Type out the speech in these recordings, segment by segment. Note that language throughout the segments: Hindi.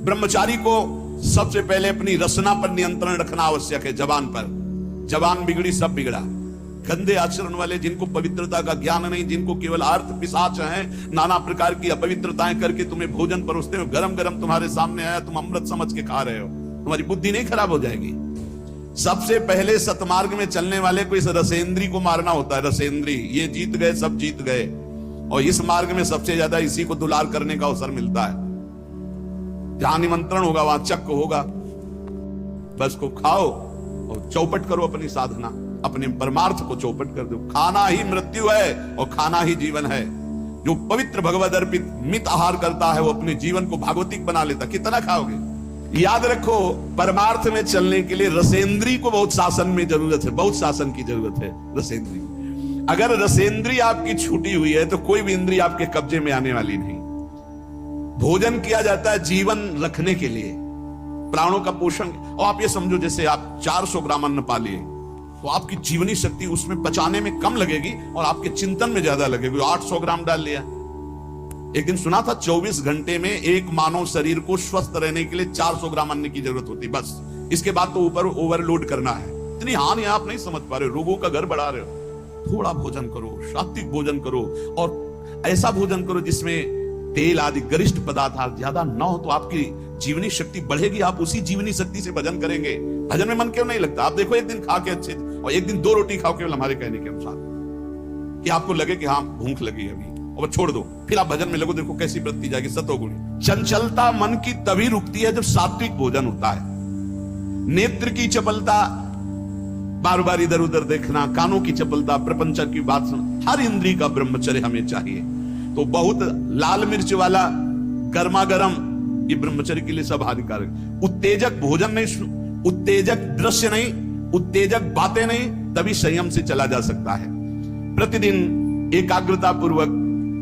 ब्रह्मचारी को सबसे पहले अपनी रसना पर नियंत्रण रखना आवश्यक है। जबान पर, जबान बिगड़ी सब बिगड़ा। गंदे आचरण वाले, जिनको पवित्रता का ज्ञान नहीं, जिनको केवल अर्थ पिशाच हैं, नाना प्रकार की अपवित्रताएं करके तुम्हें भोजन परोसते हो, गरम गरम तुम्हारे सामने आया, तुम अमृत समझ के खा रहे हो, तुम्हारी बुद्धि नहीं खराब हो जाएगी? सबसे पहले सतमार्ग में चलने वाले को इस रसेंद्री को मारना होता है। रसेंद्री, ये जीत गए, सब जीत गए। और इस मार्ग में सबसे ज्यादा इसी को दुलार करने का अवसर मिलता है। जहां निमंत्रण होगा वहां चक्क होगा। बस को खाओ और चौपट करो अपनी साधना, अपने परमार्थ को चौपट कर दो। खाना ही मृत्यु है और खाना ही जीवन है। जो पवित्र भगवद अर्पित मित आहार करता है वो अपने जीवन को भागवतिक बना लेता। कितना खाओगे? याद रखो, परमार्थ में चलने के लिए रसेंद्री को बहुत शासन में जरूरत है, बहुत शासन की जरूरत है। रसेंद्री, अगर रसेंद्री आपकी छूटी हुई है तो कोई भी इंद्री आपके कब्जे में आने वाली नहीं। भोजन किया जाता है जीवन रखने के लिए, प्राणों का पोषण। और आप ये समझो, जैसे आप 400 ग्राम अन्न पा लिए तो आपकी जीवनी शक्ति उसमें पचाने में कम लगेगी और आपके चिंतन में ज्यादा लगेगी। 800 ग्राम डाल लिया। एक दिन सुना था 24 घंटे में एक मानव शरीर को स्वस्थ रहने के लिए 400 ग्राम अन्न की जरूरत होती, बस। इसके बाद तो ऊपर ओवरलोड करना है। इतनी हानि आप नहीं समझ पा रहे, रोगों का घर बढ़ा रहे हो। थोड़ा भोजन करो, सात्विक भोजन करो, और ऐसा भोजन करो जिसमें तेल आदि गरिष्ठ पदार्थ ज्यादा न हो, तो आपकी जीवनी शक्ति बढ़ेगी। आप उसी जीवनी शक्ति से भजन करेंगे। भजन में मन क्यों नहीं लगता? आप देखो, एक दिन खा के अच्छे और एक दिन 2 रोटी खाओ, केवल हमारे कहने के अनुसार, कि आपको लगे कि हाँ भूख लगी अभी, और छोड़ दो, फिर आप भजन में लगो। देखो कैसी वृत्ति जाएगी, सतोगुणी। चंचलता मन की तभी रुकती है जब सात्विक भोजन होता है। नेत्र की चपलता, बार बार इधर उधर देखना, कानों की चपलता, प्रपंच की बात सुनना, हर इंद्री का ब्रह्मचर्य हमें चाहिए। तो बहुत लाल मिर्च वाला गर्मा गर्म, ये ब्रह्मचर्य के लिए सब हानिकारक। उत्तेजक भोजन नहीं, उत्तेजक दृश्य नहीं, उत्तेजक बातें नहीं, तभी संयम से चला जा सकता है। प्रतिदिन एकाग्रता पूर्वक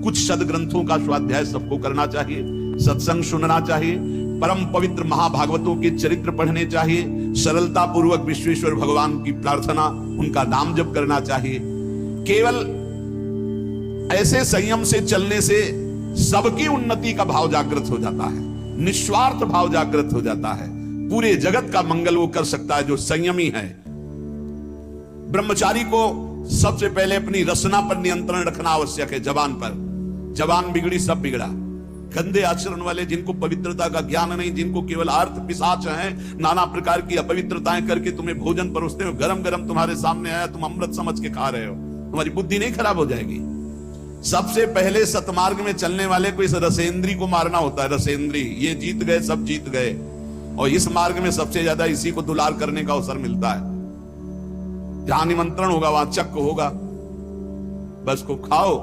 कुछ सदग्रंथों का स्वाध्याय सबको करना चाहिए, सत्संग सुनना चाहिए, परम पवित्र महाभागवतों के चरित्र पढ़ने चाहिए, सरलता पूर्वक विश्वेश्वर भगवान की प्रार्थना, उनका नाम जप करना चाहिए। केवल ऐसे संयम से चलने से सबकी उन्नति का भाव जागृत हो जाता है, निस्वार्थ भाव जागृत हो जाता है। पूरे जगत का मंगल वो कर सकता है जो संयमी है। ब्रह्मचारी को सबसे पहले अपनी रसना पर नियंत्रण रखना आवश्यक है। जबान पर, जबान बिगड़ी सब बिगड़ा। गंदे आचरण वाले, जिनको पवित्रता का ज्ञान नहीं, जिनको केवल अर्थ पिशाच हैं, नाना प्रकार की अपवित्रताएं करके तुम्हें भोजन परोसते हो, गरम गरम तुम्हारे सामने आया, तुम अमृत समझ के खा रहे हो, तुम्हारी बुद्धि नहीं खराब हो जाएगी? सबसे पहले सतमार्ग में चलने वाले को इस रसेंद्री को मारना होता है। रसेंद्री, ये जीत गए, सब जीत गए। और इस मार्ग में सबसे ज्यादा इसी को दुलार करने का अवसर मिलता है। जहां निमंत्रण होगा वहां चक्क होगा। बस को खाओ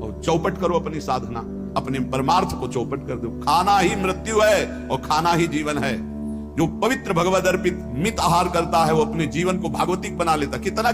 और चौपट करो अपनी साधना, अपने परमार्थ को चौपट कर दो। खाना ही मृत्यु है और खाना ही जीवन है। जो पवित्र भगवद अर्पित मित आहार करता है वो अपने जीवन को भागवतिक बना लेता। कितना